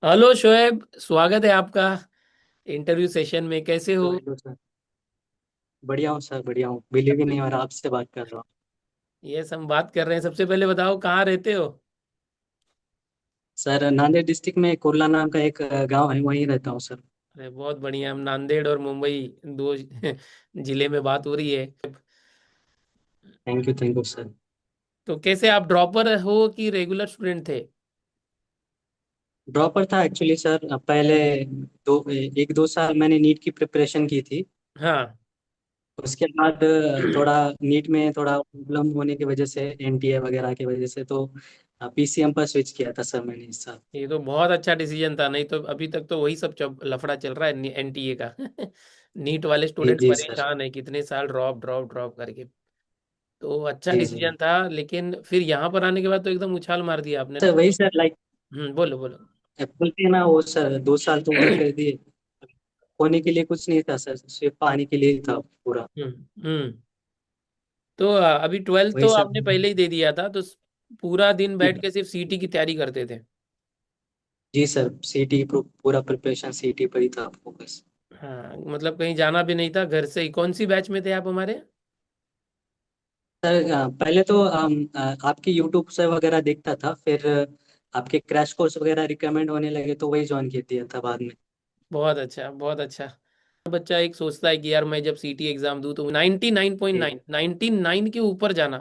Hello Shoaib, स्वागत है आपका इंटरव्यू सेशन में। कैसे हेलो हो? Hello sir. बढ़िया हूँ सर, बढ़िया हूँ। बिलीव ही नहीं हो रहा आपसे बात कर रहा हूँ। ये हम बात कर रहे हैं। सबसे पहले बताओ, कहाँ रहते हो? सर, नांदेड़ डिस्ट्रिक्ट में कुर्ला नाम का एक गांव है, वहीं रहता हूँ सर। अरे बहुत बढ़िया। हम नांदेड़ और मुंबई दो जिले में बात हो रही है। Thank you sir. तो कैसे, आप ड्रॉपर हो कि रेगुलर स्टूडेंट थे? ड्रॉपर था एक्चुअली सर। पहले 1-2 साल मैंने नीट की प्रिपरेशन की थी। हाँ। उसके बाद थोड़ा नीट में थोड़ा प्रॉब्लम होने की वजह से, एनटीए वगैरह की वजह से, तो पीसीएम पर स्विच किया था सर मैंने इस साल। ये तो बहुत अच्छा डिसीजन था, नहीं तो अभी तक तो वही सब लफड़ा चल रहा है एनटीए का। नीट वाले जी स्टूडेंट्स जी सर। परेशान है, कितने साल ड्रॉप ड्रॉप ड्रॉप करके। तो अच्छा जी जी डिसीजन था, लेकिन फिर यहाँ पर आने के बाद तो एकदम उछाल मार दिया आपने सर, ना। वही सर, लाइक बोलो बोलो। बोलते हैं ना वो सर, 2 साल तो वही कर दिए। होने के लिए कुछ नहीं था सर, सिर्फ पानी के लिए ही था पूरा। हम्म। तो अभी ट्वेल्थ वही तो सब। आपने पहले ही दे दिया था, तो पूरा दिन बैठ के सिर्फ सीटी की तैयारी करते थे? जी सर, सीटी पूरा प्रिपरेशन सीटी पर ही था फोकस। हाँ, मतलब कहीं जाना भी नहीं था घर से ही। कौन सी बैच में थे आप हमारे? सर, पहले तो आपकी यूट्यूब से वगैरह देखता था, फिर आपके क्रैश कोर्स वगैरह रिकमेंड होने लगे तो वही ज्वाइन कर दिया था बाद में। बहुत अच्छा, बहुत अच्छा। बच्चा एक सोचता है कि यार मैं जब सीटी एग्जाम दूं तो 99.9, जी 99 के ऊपर जाना।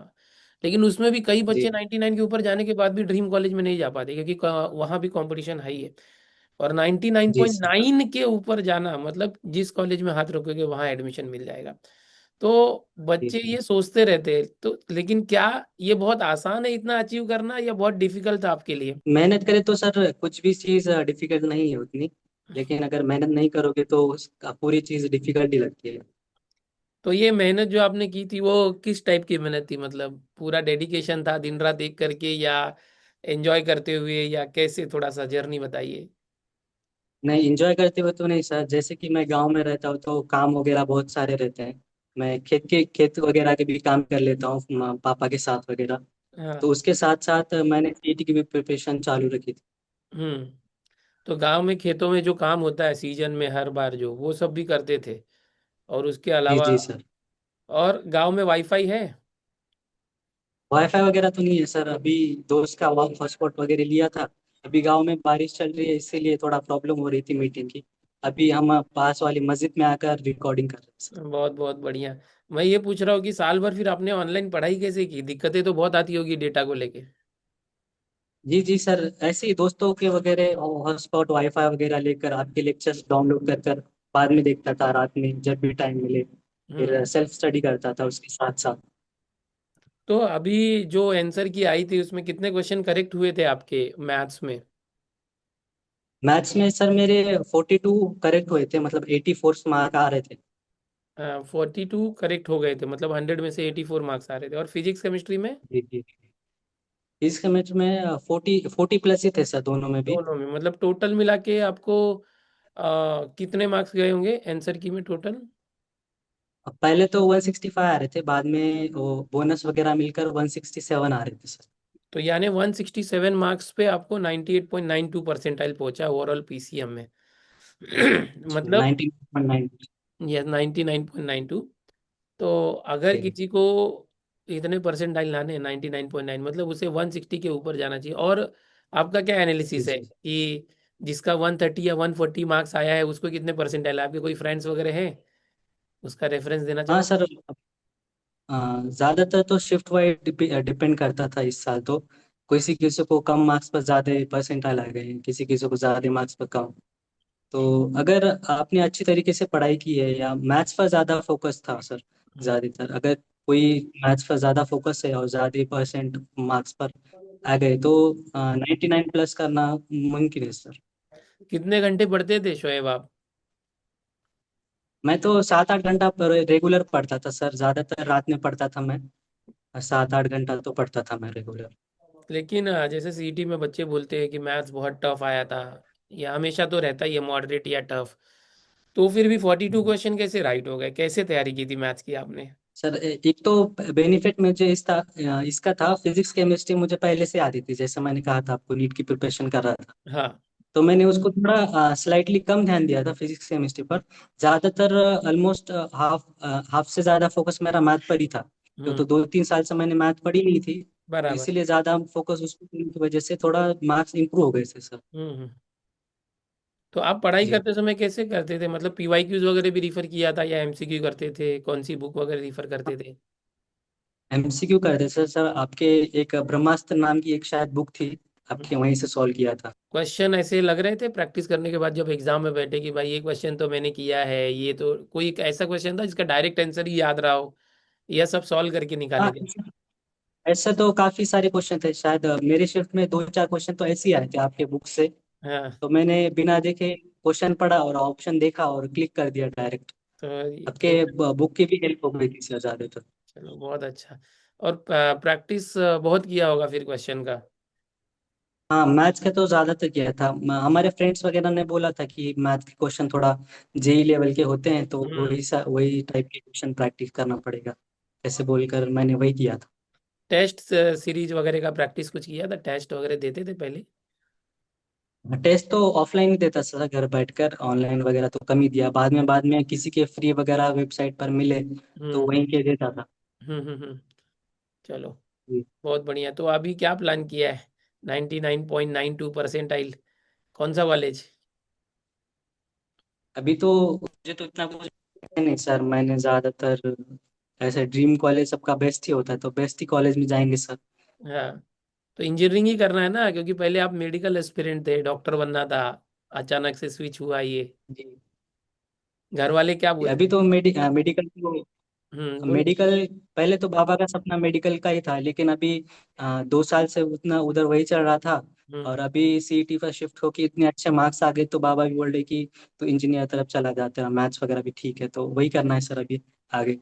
लेकिन उसमें भी कई जी बच्चे 99 के ऊपर जाने के बाद भी ड्रीम कॉलेज में नहीं जा पाते, क्योंकि वहां भी कंपटीशन हाई है। और जी सर। 99.9 के ऊपर जाना मतलब जिस कॉलेज में हाथ रखोगे वहां एडमिशन मिल जाएगा। तो जी बच्चे जी। ये सोचते रहते हैं। तो लेकिन क्या ये बहुत आसान है इतना अचीव करना, या बहुत डिफिकल्ट था आपके लिए? मेहनत करे तो सर कुछ भी चीज़ डिफिकल्ट नहीं है उतनी। लेकिन अगर मेहनत नहीं करोगे तो पूरी चीज़ डिफिकल्ट ही लगती है। तो ये मेहनत जो आपने की थी वो किस टाइप की मेहनत थी? मतलब पूरा डेडिकेशन था दिन रात एक करके, या एंजॉय करते हुए, या कैसे? थोड़ा सा जर्नी बताइए। नहीं, इंजॉय करते हुए तो नहीं सर। जैसे कि मैं गांव में रहता हूँ तो काम वगैरह बहुत सारे रहते हैं। मैं खेत वगैरह के भी काम कर लेता हूँ, पापा के साथ वगैरह। हाँ। तो उसके साथ साथ मैंने सीटी की भी प्रिपरेशन चालू रखी थी। हम्म। तो गांव में खेतों में जो काम होता है सीजन में हर बार, जो वो सब भी करते थे? और उसके जी अलावा, जी सर। और गांव में वाईफाई है? वाईफाई वगैरह तो नहीं है सर। अभी दोस्त का हॉटस्पॉट वगैरह लिया था। अभी गांव में बारिश चल रही है, इसीलिए थोड़ा प्रॉब्लम हो रही थी मीटिंग की। अभी हम पास वाली मस्जिद में आकर रिकॉर्डिंग कर रहे हैं सर। बहुत बहुत बढ़िया। मैं ये पूछ रहा हूँ कि साल भर फिर आपने ऑनलाइन पढ़ाई कैसे की? दिक्कतें तो बहुत आती होगी डेटा को लेके। जी जी सर, ऐसे ही दोस्तों के वगैरह हॉटस्पॉट वाईफाई वगैरह लेकर आपके लेक्चर्स डाउनलोड कर कर बाद में देखता था, रात में जब भी टाइम मिले। हम्म। फिर सेल्फ स्टडी करता था उसके साथ साथ। तो अभी जो आंसर की आई थी उसमें कितने क्वेश्चन करेक्ट हुए थे आपके मैथ्स में? मैथ्स में सर मेरे 42 करेक्ट हुए थे, मतलब 84 मार्क आ रहे थे। 42 करेक्ट हो गए थे, मतलब 100 में से 84 मार्क्स आ रहे थे। और फिजिक्स केमिस्ट्री में? जी जी। इस मैच में 40 प्लस ही थे सर, दोनों में भी। दोनों में मतलब टोटल मिला के आपको कितने मार्क्स गए होंगे आंसर की में टोटल? अब पहले तो 165 आ रहे थे, बाद में वो बोनस वगैरह मिलकर 167 आ रहे थे सर। तो यानी 167 मार्क्स पे आपको 98.92 परसेंटाइल पहुंचा ओवरऑल पीसीएम में। मतलब 19.9। ये 99.92। तो अगर जी किसी को इतने परसेंटाइल लाने हैं 99.9, मतलब उसे 160 के ऊपर जाना चाहिए। और आपका क्या जी एनालिसिस है जी। कि जिसका 130 या 140 मार्क्स आया है उसको कितने परसेंटाइल? आपके कोई फ्रेंड्स वगैरह हैं? उसका रेफरेंस देना हाँ चाहो? सर। ज्यादातर तो शिफ्ट वाइज डिपेंड करता था इस साल तो। किसी किसी को कम मार्क्स पर ज्यादा परसेंटाइल आ गए, किसी किसी को ज्यादा मार्क्स पर कम। तो अगर आपने अच्छी तरीके से पढ़ाई की है, या मैथ्स पर ज्यादा फोकस था सर, ज्यादातर अगर कोई मैथ्स पर ज्यादा फोकस है और ज्यादा परसेंट मार्क्स पर आ गए तो 99 प्लस करना मुमकिन है सर। कितने घंटे पढ़ते थे शोएब आप? मैं तो 7-8 घंटा पर रेगुलर पढ़ता था सर, ज्यादातर रात में पढ़ता था मैं। 7-8 घंटा तो पढ़ता था मैं रेगुलर। लेकिन जैसे सीटी में बच्चे बोलते हैं कि मैथ्स बहुत टफ आया था, या हमेशा तो रहता ही है मॉडरेट या टफ। तो फिर भी 42 क्वेश्चन कैसे राइट हो गए? कैसे तैयारी की थी मैथ्स की आपने? सर, एक तो बेनिफिट मुझे इसका था, फिजिक्स केमिस्ट्री मुझे पहले से आती थी, जैसे मैंने कहा था आपको, नीट की प्रिपरेशन कर रहा था। हाँ। तो मैंने उसको थोड़ा स्लाइटली कम ध्यान दिया था फिजिक्स केमिस्ट्री पर। ज्यादातर ऑलमोस्ट हाफ हाफ से ज्यादा फोकस मेरा मैथ पर ही था, क्यों तो हम्म। 2-3 साल से मैंने मैथ पढ़ी नहीं थी, तो बराबर। इसीलिए ज्यादा फोकस उसको करने की वजह से थोड़ा मार्क्स इंप्रूव हो गए थे सर। हम्म। तो आप पढ़ाई जी। करते समय कैसे करते थे, मतलब पीवाईक्यूज वगैरह भी रिफर किया था या एमसीक्यू करते थे, कौन सी बुक वगैरह रिफर करते थे? एमसीक्यू करते सर। सर आपके एक ब्रह्मास्त्र नाम की एक शायद बुक थी, आपके वहीं से सॉल्व किया था। क्वेश्चन ऐसे लग रहे थे प्रैक्टिस करने के बाद जब एग्जाम में बैठे कि भाई ये क्वेश्चन तो मैंने किया है, ये तो कोई एक ऐसा क्वेश्चन था जिसका डायरेक्ट आंसर ही याद रहा हो, या सब सॉल्व करके हाँ, निकाले थे? ऐसे तो काफी सारे क्वेश्चन थे, शायद मेरे शिफ्ट में 2-4 क्वेश्चन तो ऐसे ही आए थे आपके बुक से। हाँ। तो मैंने बिना देखे क्वेश्चन पढ़ा और ऑप्शन देखा और क्लिक कर दिया डायरेक्ट। तो आपके बुक की भी हेल्प हो गई थी सर ज्यादातर। चलो बहुत अच्छा। और प्रैक्टिस बहुत किया होगा फिर क्वेश्चन का? हाँ, मैथ्स का तो ज्यादातर किया था। हमारे फ्रेंड्स वगैरह ने बोला था कि मैथ के क्वेश्चन थोड़ा जेई लेवल के होते हैं, तो हम्म। वही टाइप के क्वेश्चन प्रैक्टिस करना पड़ेगा, ऐसे बोलकर मैंने वही किया था। टेस्ट सीरीज वगैरह का प्रैक्टिस कुछ किया था, टेस्ट वगैरह देते थे पहले? टेस्ट तो ऑफलाइन ही देता था घर बैठकर, ऑनलाइन वगैरह तो कम ही दिया। बाद में किसी के फ्री वगैरह वेबसाइट पर मिले तो हम्म। वहीं के देता था। हम्म। चलो जी। बहुत बढ़िया। तो अभी क्या प्लान किया है? 99.92 परसेंटाइल, कौन सा कॉलेज? अभी तो मुझे तो इतना कुछ है नहीं सर। मैंने ज्यादातर ऐसे ड्रीम कॉलेज सबका बेस्ट ही होता है, तो बेस्ट ही कॉलेज में जाएंगे सर। हाँ, तो इंजीनियरिंग ही करना है ना, क्योंकि पहले आप मेडिकल एस्पिरेंट थे, डॉक्टर बनना था, अचानक से स्विच हुआ ये। जी। घर वाले क्या अभी बोलते तो मेडिकल तो हैं? बोलो। मेडिकल पहले तो बाबा का सपना मेडिकल का ही था, लेकिन अभी 2 साल से उतना उधर वही चल रहा था। हम्म। और अभी सीईटी पर शिफ्ट होके इतने अच्छे मार्क्स आ गए, तो बाबा भी बोल रहे कि तो इंजीनियर तरफ चला जाता है, मैथ्स वगैरह भी ठीक है, तो वही करना है सर अभी आगे।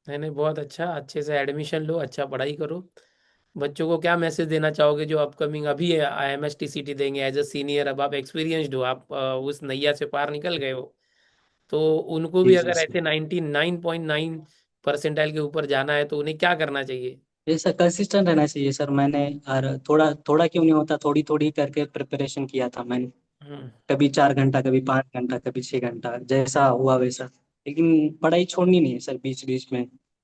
नहीं नहीं, बहुत अच्छा, अच्छे से एडमिशन लो, अच्छा पढ़ाई करो। बच्चों को क्या मैसेज देना चाहोगे जो अपकमिंग अभी एमएसटीसीटी देंगे एज अ सीनियर? अब आप एक्सपीरियंस्ड हो, आप उस नैया से पार निकल गए हो, तो उनको जी भी जी अगर सर। ऐसे 99.9 परसेंटाइल के ऊपर जाना है तो उन्हें क्या करना चाहिए? ये सर कंसिस्टेंट रहना चाहिए सर। मैंने और थोड़ा थोड़ा क्यों नहीं होता, थोड़ी थोड़ी करके प्रिपरेशन किया था मैंने। हम्म। कभी 4 घंटा, कभी 5 घंटा, कभी 6 घंटा, जैसा हुआ वैसा। लेकिन पढ़ाई छोड़नी नहीं है सर बीच बीच में।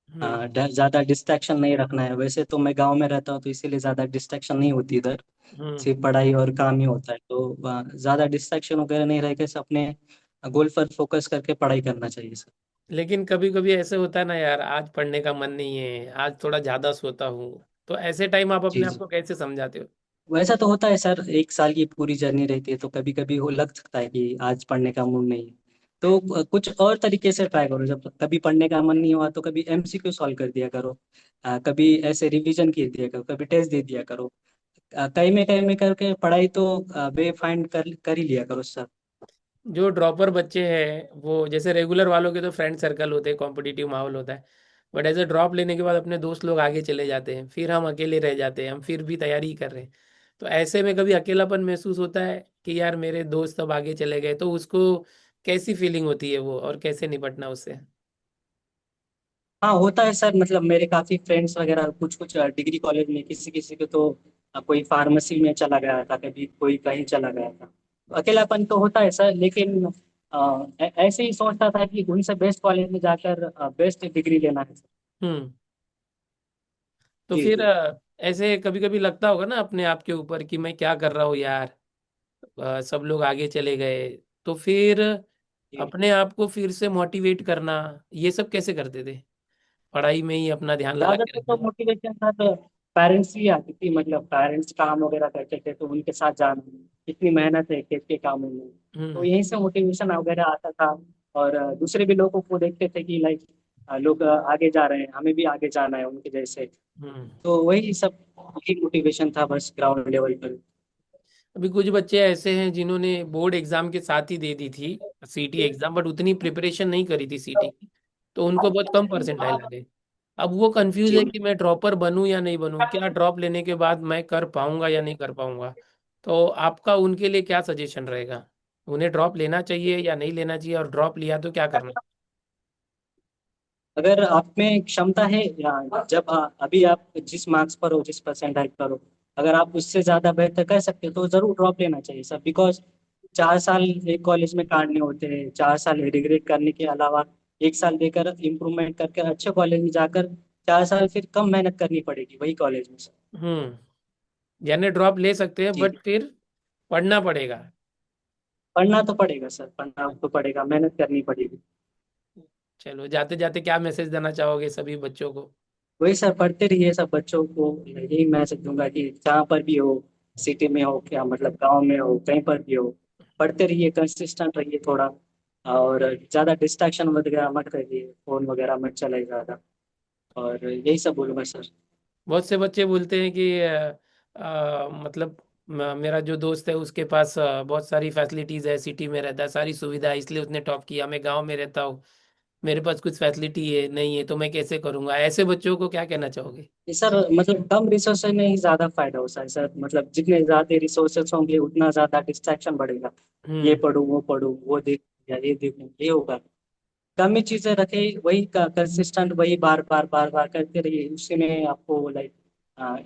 हम्म। ज्यादा डिस्ट्रैक्शन नहीं रखना है। वैसे तो मैं गांव में रहता हूँ, तो इसीलिए ज्यादा डिस्ट्रैक्शन नहीं होती इधर। हम्म। सिर्फ पढ़ाई और काम ही होता है, तो ज्यादा डिस्ट्रैक्शन वगैरह नहीं रह के अपने गोल पर फोकस करके पढ़ाई करना चाहिए सर। लेकिन कभी कभी ऐसे होता है ना यार, आज पढ़ने का मन नहीं है, आज थोड़ा ज्यादा सोता हूँ, तो ऐसे टाइम आप जी अपने आप जी। को कैसे समझाते हो? वैसा तो होता है सर, 1 साल की पूरी जर्नी रहती है, तो कभी कभी वो लग सकता है कि आज पढ़ने का मूड नहीं है। तो कुछ और तरीके से ट्राई करो। जब कभी पढ़ने का मन नहीं हुआ तो कभी एमसीक्यू सॉल्व कर दिया करो। कभी ऐसे रिवीजन कर दिया करो, कभी टेस्ट दे दिया करो। कहीं में करके पढ़ाई तो वे फाइंड कर ही लिया करो सर। जो ड्रॉपर बच्चे हैं वो, जैसे रेगुलर वालों के तो फ्रेंड सर्कल होते हैं, कॉम्पिटिटिव माहौल होता है, बट ऐसे ड्रॉप लेने के बाद अपने दोस्त लोग आगे चले जाते हैं, फिर हम अकेले रह जाते हैं, हम फिर भी तैयारी ही कर रहे हैं। तो ऐसे में कभी अकेलापन महसूस होता है कि यार मेरे दोस्त अब आगे चले गए, तो उसको कैसी फीलिंग होती है वो, और कैसे निपटना उससे? हाँ, होता है सर। मतलब मेरे काफी फ्रेंड्स वगैरह कुछ कुछ डिग्री कॉलेज में, किसी किसी को तो कोई फार्मेसी में चला गया था, कभी कोई कहीं चला गया था। तो अकेलापन तो होता है सर, लेकिन ऐसे ही सोचता था कि उनसे बेस्ट कॉलेज में जाकर बेस्ट डिग्री लेना है। हम्म। तो जी फिर जी ऐसे कभी कभी लगता होगा ना अपने आप के ऊपर कि मैं क्या कर रहा हूँ यार, सब लोग आगे चले गए, तो फिर जी। अपने आप को फिर से मोटिवेट करना, ये सब कैसे करते थे? पढ़ाई में ही अपना ध्यान लगा के ज्यादातर तो रखना? मोटिवेशन था तो पेरेंट्स ही आती थी। मतलब पेरेंट्स काम वगैरह करते थे, तो उनके साथ जाना, कितनी मेहनत है खेत के कामों में, तो हम्म। यहीं से मोटिवेशन वगैरह आता था। और दूसरे भी लोगों को देखते थे कि लाइक लोग आगे जा रहे हैं, हमें भी आगे जाना है उनके जैसे। हम्म। तो वही सब ही मोटिवेशन था बस ग्राउंड लेवल पर। अभी कुछ बच्चे ऐसे हैं जिन्होंने बोर्ड एग्जाम के साथ ही दे दी थी सीटी एग्जाम, बट उतनी प्रिपरेशन नहीं करी थी सीटी की, तो उनको बहुत कम परसेंटाइल लगे। अब वो कंफ्यूज है जी। कि मैं ड्रॉपर बनूं या नहीं बनूं, क्या ड्रॉप लेने के बाद मैं कर पाऊंगा या नहीं कर पाऊंगा? तो आपका उनके लिए क्या सजेशन रहेगा? उन्हें ड्रॉप लेना चाहिए या नहीं लेना चाहिए, और ड्रॉप लिया तो क्या करना? अगर आप में क्षमता है, या जब अभी आप जिस मार्क्स पर हो, जिस परसेंटाइल पर हो, अगर आप उससे ज्यादा बेहतर कर सकते हो तो जरूर ड्रॉप लेना चाहिए सर। बिकॉज 4 साल एक कॉलेज में काटने होते हैं, 4 साल रिग्रेट करने के अलावा 1 साल देकर इम्प्रूवमेंट करके अच्छे कॉलेज में जाकर 4 साल फिर कम मेहनत करनी पड़ेगी वही कॉलेज में सर। यानी ड्रॉप ले सकते हैं जी। बट फिर पढ़ना पड़ेगा। पढ़ना तो पड़ेगा सर, पढ़ना तो पड़ेगा, मेहनत करनी पड़ेगी। चलो, जाते जाते क्या मैसेज देना चाहोगे सभी बच्चों को? वही सर, पढ़ते रहिए सब बच्चों को। यही मैसेज दूंगा कि जहाँ पर भी हो, सिटी में हो क्या मतलब गांव में हो, कहीं पर भी हो, पढ़ते रहिए, कंसिस्टेंट रहिए थोड़ा। और ज्यादा डिस्ट्रैक्शन वगैरह मत करिए, फोन वगैरह मत चलाइए ज्यादा। और यही सब बोलूंगा सर। बहुत से बच्चे बोलते हैं कि मतलब मेरा जो दोस्त है उसके पास बहुत सारी फैसिलिटीज़ है, सिटी में रहता है, सारी सुविधा है, इसलिए उसने टॉप किया। मैं गांव में रहता हूँ, मेरे पास कुछ फैसिलिटी है नहीं है, तो मैं कैसे करूँगा? ऐसे बच्चों को क्या कहना चाहोगे? ये सर मतलब कम रिसोर्सेज में ही ज्यादा फायदा होता है सर, मतलब जितने ज्यादा रिसोर्सेज होंगे उतना ज्यादा डिस्ट्रैक्शन बढ़ेगा। ये हम्म। पढ़ूं वो पढ़ूं वो देख या ये देखूं, ये होगा। कम ही चीजें रखे, वही कंसिस्टेंट, वही बार बार बार बार करते रहिए, उसी में आपको लाइक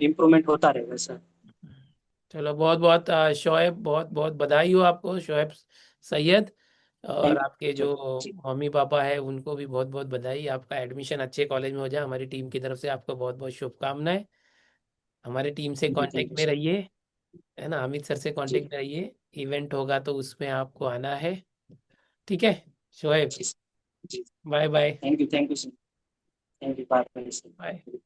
इम्प्रूवमेंट होता रहेगा सर। चलो, बहुत बहुत शोएब, बहुत बहुत बधाई हो आपको शोएब सैयद। और थैंक आपके यू जो जी। मम्मी पापा है उनको भी बहुत बहुत बधाई। आपका एडमिशन अच्छे कॉलेज में हो जाए, हमारी टीम की तरफ से आपको बहुत बहुत शुभकामनाएं। हमारे टीम से थैंक कांटेक्ट यू में सर। रहिए, है ना? अमित सर से जी कांटेक्ट में रहिए। इवेंट होगा तो उसमें आपको आना है। ठीक है शोएब? जी जी। Bye bye. Thank you sir. Thank you, बात करने बाय। से।